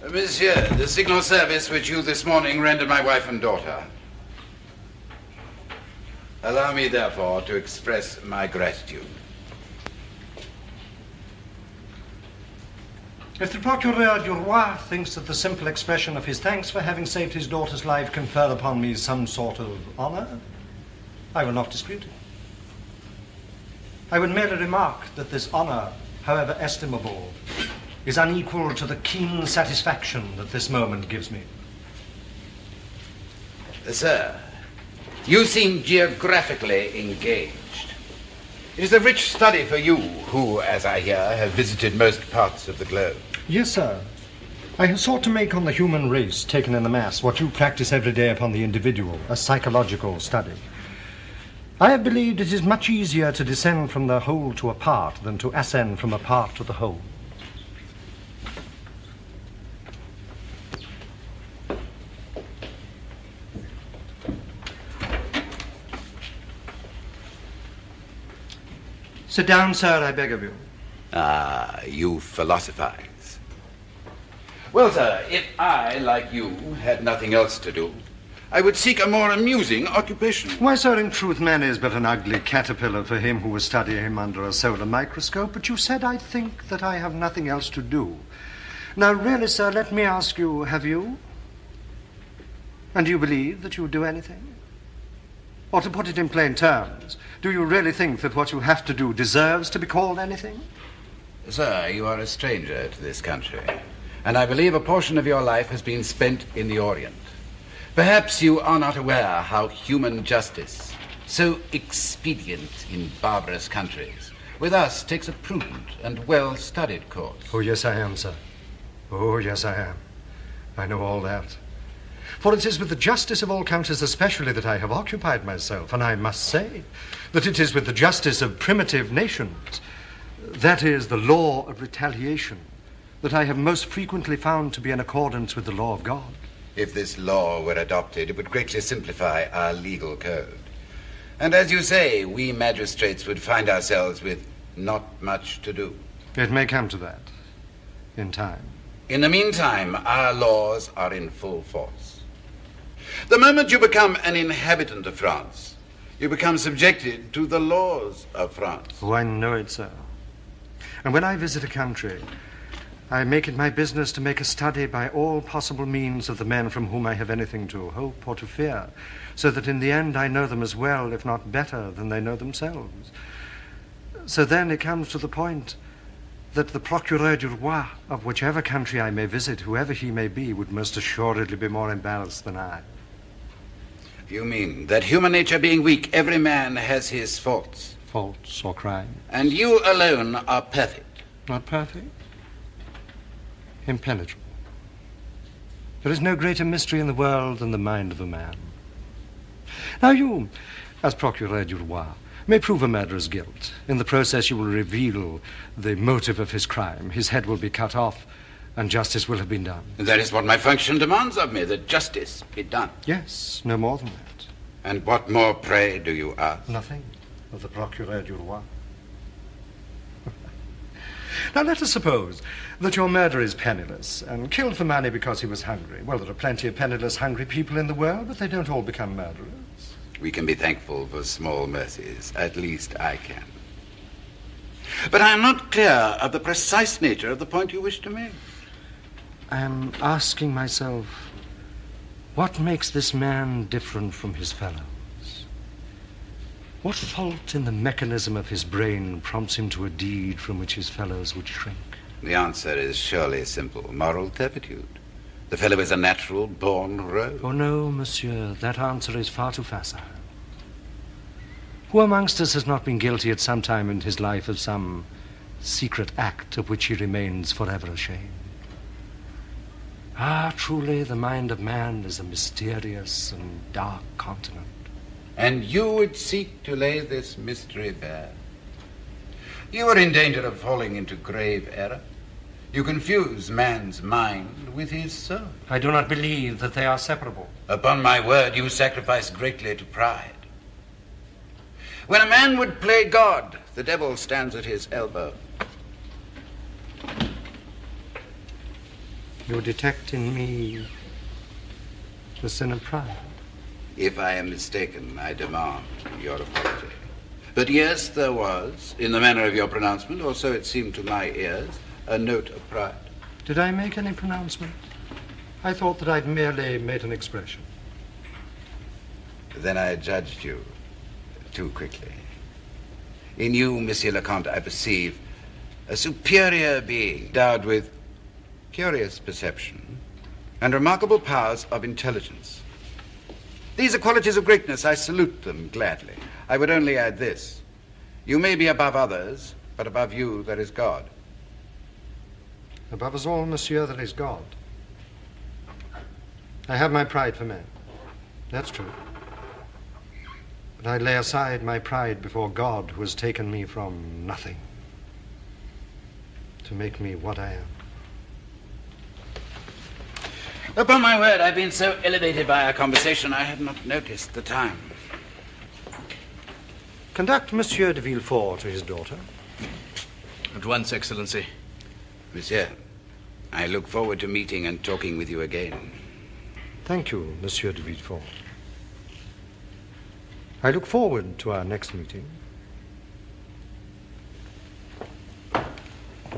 Monsieur, the signal service which you this morning rendered my wife and daughter. Allow me, therefore, to express my gratitude. If the Procureur du Roi thinks that the simple expression of his thanks for having saved his daughter's life confer upon me some sort of honor, I will not dispute it. I would merely remark that this honor, however estimable, is unequal to the keen satisfaction that this moment gives me. Sir, you seem geographically engaged. It is a rich study for you, who, as I hear, have visited most parts of the globe. Yes, sir. I have sought to make on the human race, taken in the mass, what you practice every day upon the individual, a psychological study. I have believed it is much easier to descend from the whole to a part than to ascend from a part to the whole. Sit down, sir, I beg of you. Ah, you philosophize. Well, sir, if I, like you, had nothing else to do, I would seek a more amusing occupation. Why, sir, in truth, man is but an ugly caterpillar for him who will study him under a solar microscope. But you said, I think, that I have nothing else to do. Now, really, sir, let me ask you, have you? And do you believe that you would do anything? Or to put it in plain terms, do you really think that what you have to do deserves to be called anything? Sir, you are a stranger to this country, and I believe a portion of your life has been spent in the Orient. Perhaps you are not aware how human justice, so expedient in barbarous countries, with us takes a prudent and well-studied course. Oh, yes, I am, sir. Oh, yes, I am. I know all that. For it is with the justice of all countries especially that I have occupied myself, and I must say that it is with the justice of primitive nations, that is, the law of retaliation, that I have most frequently found to be in accordance with the law of God. If this law were adopted, it would greatly simplify our legal code. And as you say, we magistrates would find ourselves with not much to do. It may come to that, in time. In the meantime, our laws are in full force. The moment you become an inhabitant of France, you become subjected to the laws of France. Oh, I know it, sir. And when I visit a country, I make it my business to make a study by all possible means of the men from whom I have anything to hope or to fear, so that in the end I know them as well, if not better, than they know themselves. So then it comes to the point that the Procureur du Roi of whichever country I may visit, whoever he may be, would most assuredly be more embarrassed than I. You mean that human nature being weak, every man has his faults? Faults or crimes? And you alone are perfect. Not perfect? Impenetrable. There is no greater mystery in the world than the mind of a man. Now you, as Procureur du Roi, may prove a murderer's guilt. In the process you will reveal the motive of his crime. His head will be cut off, and justice will have been done. That is what my function demands of me, that justice be done. Yes, no more than that. And what more, pray, do you ask? Nothing of the Procureur du Roi. Now let us suppose that your murderer is penniless and killed for money because he was hungry. Well, there are plenty of penniless, hungry people in the world, but they don't all become murderers. We can be thankful for small mercies. At least I can. But I am not clear of the precise nature of the point you wish to make. I am asking myself, what makes this man different from his fellows? What fault in the mechanism of his brain prompts him to a deed from which his fellows would shrink? The answer is surely simple. Moral turpitude. The fellow is a natural born rogue. Oh, no, monsieur. That answer is far too facile. Who amongst us has not been guilty at some time in his life of some secret act of which he remains forever ashamed? Ah, truly, the mind of man is a mysterious and dark continent. And you would seek to lay this mystery bare. You are in danger of falling into grave error. You confuse man's mind with his soul. I do not believe that they are separable. Upon my word, you sacrifice greatly to pride. When a man would play God, the devil stands at his elbow. You detect in me the sin of pride. If I am mistaken, I demand your apology. But yes, there was, in the manner of your pronouncement, or so it seemed to my ears, a note of pride. Did I make any pronouncement? I thought that I'd merely made an expression. Then I judged you too quickly. In you, Monsieur le Comte, I perceive a superior being endowed with curious perception and remarkable powers of intelligence. These are qualities of greatness. I salute them gladly. I would only add this. You may be above others, but above you there is God. Above us all, monsieur, there is God. I have my pride for men. That's true. But I lay aside my pride before God, who has taken me from nothing to make me what I am. Upon my word, I've been so elevated by our conversation, I have not noticed the time. Conduct Monsieur de Villefort to his daughter. At once, Excellency. Monsieur, I look forward to meeting and talking with you again. Thank you, Monsieur de Villefort. I look forward to our next meeting.